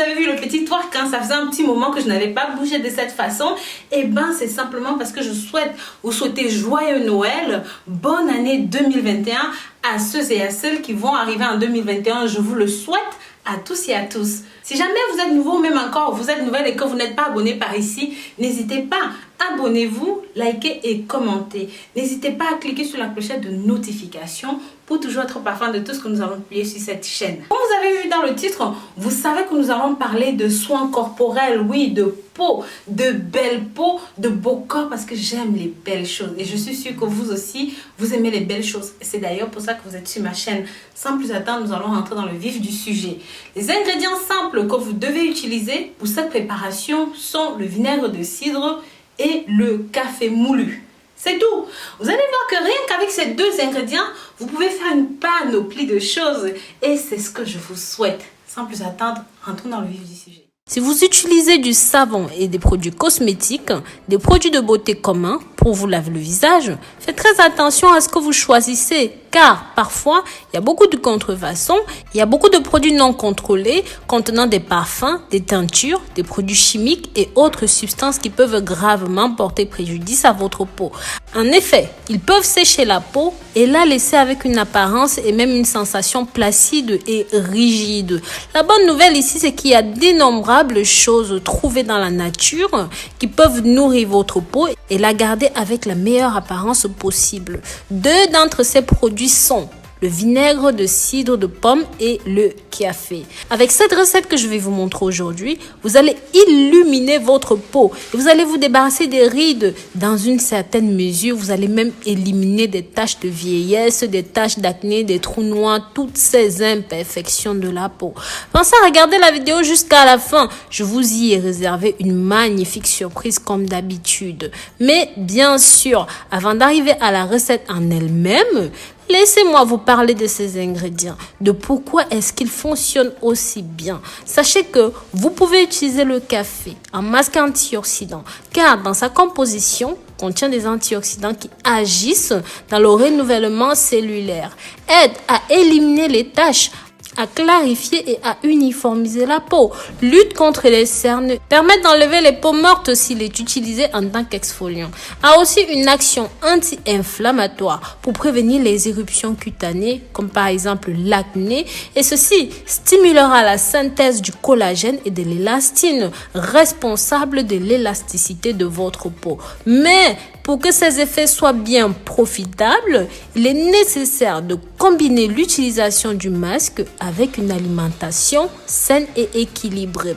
avez vu le petit twerk, hein, ça faisait un petit moment que je n'avais pas bougé de cette façon. Et ben c'est simplement parce que je souhaite vous souhaiter joyeux Noël, bonne année 2021 à ceux et à celles qui vont arriver en 2021. Je vous le souhaite à tous et à tous. Si jamais vous êtes nouveau, même encore vous êtes nouvelle et que vous n'êtes pas abonné par ici, n'hésitez pas, abonnez-vous, likez et commentez. N'hésitez pas à cliquer sur la clochette de notification pour toujours être au parfum de tout ce que nous allons publier sur cette chaîne. Comme vous avez vu dans le titre, vous savez que nous allons parler de soins corporels, oui, de peau, de belle peau, de beau corps, parce que j'aime les belles choses. Et je suis sûre que vous aussi, vous aimez les belles choses. C'est d'ailleurs pour ça que vous êtes sur ma chaîne. Sans plus attendre, nous allons rentrer dans le vif du sujet. Les ingrédients simples que vous devez utiliser pour cette préparation sont le vinaigre de cidre et le café moulu. C'est tout. Vous allez voir que rien qu'avec ces deux ingrédients, vous pouvez faire une panoplie de choses. Et c'est ce que je vous souhaite. Sans plus attendre, rentrons dans le vif du sujet. Si vous utilisez du savon et des produits cosmétiques, des produits de beauté communs pour vous laver le visage, faites très attention à ce que vous choisissez, car parfois, il y a beaucoup de contrefaçons, il y a beaucoup de produits non contrôlés contenant des parfums, des teintures, des produits chimiques et autres substances qui peuvent gravement porter préjudice à votre peau. En effet, ils peuvent sécher la peau et la laisser avec une apparence et même une sensation placide et rigide. La bonne nouvelle ici, c'est qu'il y a d'innombrables choses trouvées dans la nature qui peuvent nourrir votre peau et la garder avec la meilleure apparence possible. Deux d'entre ces produits sont le vinaigre de cidre de pomme et le café. Avec cette recette que je vais vous montrer aujourd'hui, vous allez illuminer votre peau. Et vous allez vous débarrasser des rides dans une certaine mesure. Vous allez même éliminer des taches de vieillesse, des taches d'acné, des trous noirs, toutes ces imperfections de la peau. Pensez à regarder la vidéo jusqu'à la fin. Je vous y ai réservé une magnifique surprise comme d'habitude. Mais bien sûr, avant d'arriver à la recette en elle-même, laissez-moi vous parler de ces ingrédients, de pourquoi est-ce qu'ils fonctionnent aussi bien. Sachez que vous pouvez utiliser le café en masque antioxydant, car dans sa composition, contient des antioxydants qui agissent dans le renouvellement cellulaire, aident à éliminer les taches, à clarifier et à uniformiser la peau, lutte contre les cernes, permet d'enlever les peaux mortes s'il est utilisé en tant qu'exfoliant, a aussi une action anti-inflammatoire pour prévenir les éruptions cutanées comme par exemple l'acné, et ceci stimulera la synthèse du collagène et de l'élastine, responsable de l'élasticité de votre peau. Mais pour que ces effets soient bien profitables, il est nécessaire de combiner l'utilisation du masque avec une alimentation saine et équilibrée.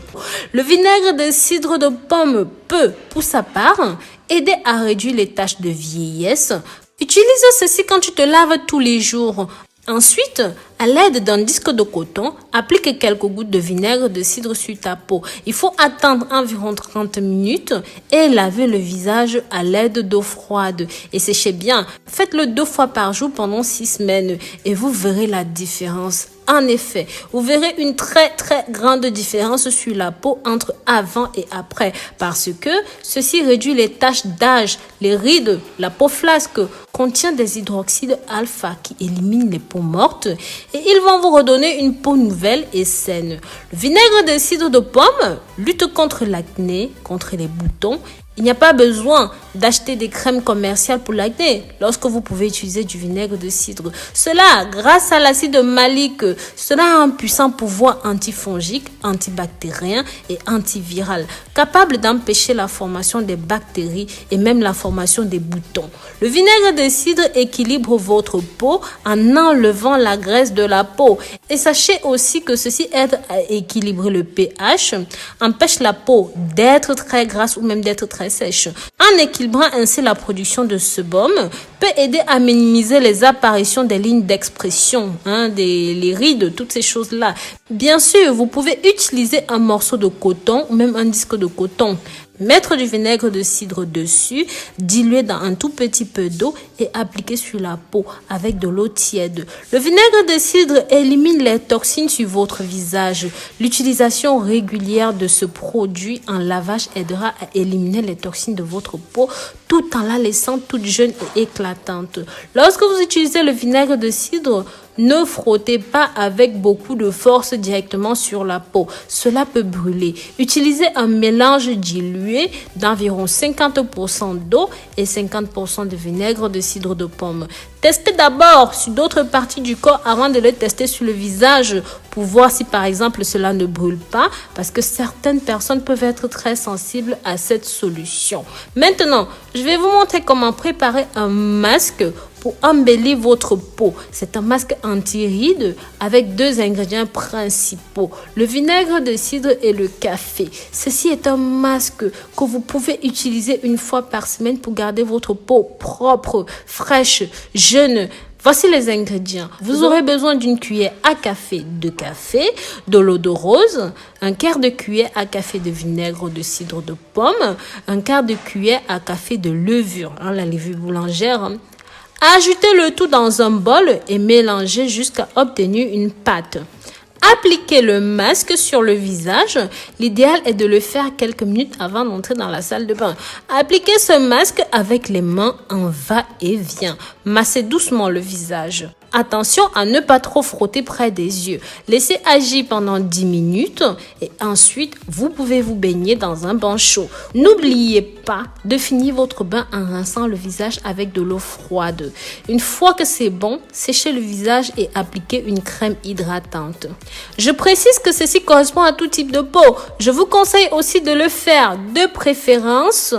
Le vinaigre de cidre de pomme peut, pour sa part, aider à réduire les taches de vieillesse. Utilise ceci quand tu te laves tous les jours. Ensuite, à l'aide d'un disque de coton, applique quelques gouttes de vinaigre de cidre sur ta peau. Il faut attendre environ 30 minutes et laver le visage à l'aide d'eau froide. Et séchez bien. Faites-le 2 fois par jour pendant 6 semaines et vous verrez la différence. En effet, vous verrez une très grande différence sur la peau entre avant et après, parce que ceci réduit les taches d'âge, les rides, la peau flasque, contient des hydroxydes alpha qui éliminent les peaux mortes et ils vont vous redonner une peau nouvelle et saine. Le vinaigre de cidre de pomme lutte contre l'acné, contre les boutons. Il n'y a pas besoin d'acheter des crèmes commerciales pour l'acné lorsque vous pouvez utiliser du vinaigre de cidre. Cela, grâce à l'acide malique, cela a un puissant pouvoir antifongique, antibactérien et antiviral, capable d'empêcher la formation des bactéries et même la formation des boutons. Le vinaigre de cidre équilibre votre peau en enlevant la graisse de la peau. Et sachez aussi que ceci aide à équilibrer le pH, empêche la peau d'être très grasse ou même d'être très sèche. En équilibrant ainsi la production de sébum, peut aider à minimiser les apparitions des lignes d'expression, les rides, toutes ces choses-là. Bien sûr, vous pouvez utiliser un morceau de coton ou même un disque de coton. Mettre du vinaigre de cidre dessus, diluer dans un tout petit peu d'eau et appliquer sur la peau avec de l'eau tiède. Le vinaigre de cidre élimine les toxines sur votre visage. L'utilisation régulière de ce produit en lavage aidera à éliminer les toxines de votre peau tout en la laissant toute jeune et éclatante. Lorsque vous utilisez le vinaigre de cidre, Ne frottez pas avec beaucoup de force directement sur la peau. Cela peut brûler. Utilisez un mélange dilué d'environ 50% d'eau et 50% de vinaigre de cidre de pomme. Testez d'abord sur d'autres parties du corps avant de le tester sur le visage pour voir si par exemple cela ne brûle pas, parce que certaines personnes peuvent être très sensibles à cette solution. Maintenant, je vais vous montrer comment préparer un masque pour embellir votre peau. C'est un masque anti-rides avec 2 ingrédients principaux, le vinaigre de cidre et le café. Ceci est un masque que vous pouvez utiliser une fois par semaine pour garder votre peau propre, fraîche, jeune. Voici les ingrédients. Vous aurez besoin d'une cuillère à café de café, de l'eau de rose, un quart de cuillère à café de vinaigre de cidre de pomme, un quart de cuillère à café de levure, la levure boulangère. Ajoutez le tout dans un bol et mélangez jusqu'à obtenir une pâte. Appliquez le masque sur le visage. L'idéal est de le faire quelques minutes avant d'entrer dans la salle de bain. Appliquez ce masque avec les mains en va-et-vient. Massez doucement le visage. Attention à ne pas trop frotter près des yeux. Laissez agir pendant 10 minutes et ensuite vous pouvez vous baigner dans un bain chaud. N'oubliez pas de finir votre bain en rinçant le visage avec de l'eau froide. Une fois que c'est bon, séchez le visage et appliquez une crème hydratante. Je précise que ceci correspond à tout type de peau. Je vous conseille aussi de le faire de préférence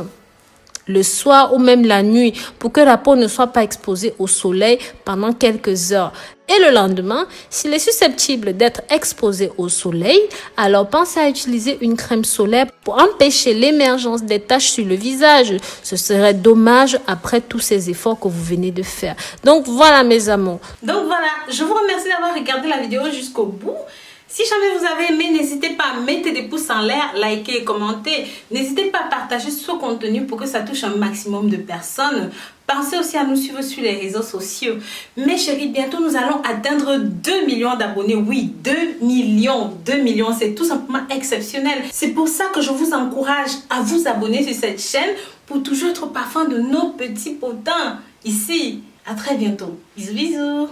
le soir ou même la nuit pour que la peau ne soit pas exposée au soleil pendant quelques heures. Et le lendemain, s'il est susceptible d'être exposé au soleil, alors pensez à utiliser une crème solaire pour empêcher l'émergence des taches sur le visage. Ce serait dommage après tous ces efforts que vous venez de faire. Donc voilà mes amours. Donc voilà, je vous remercie d'avoir regardé la vidéo jusqu'au bout. Si jamais vous avez aimé, n'hésitez pas à mettre des pouces en l'air, liker et commenter. N'hésitez pas à partager ce contenu pour que ça touche un maximum de personnes. Pensez aussi à nous suivre sur les réseaux sociaux. Mes chéris, bientôt nous allons atteindre 2 millions d'abonnés. Oui, 2 millions. 2 millions, c'est tout simplement exceptionnel. C'est pour ça que je vous encourage à vous abonner sur cette chaîne pour toujours être parfum de nos petits potins ici. À très bientôt. Bisous, bisous.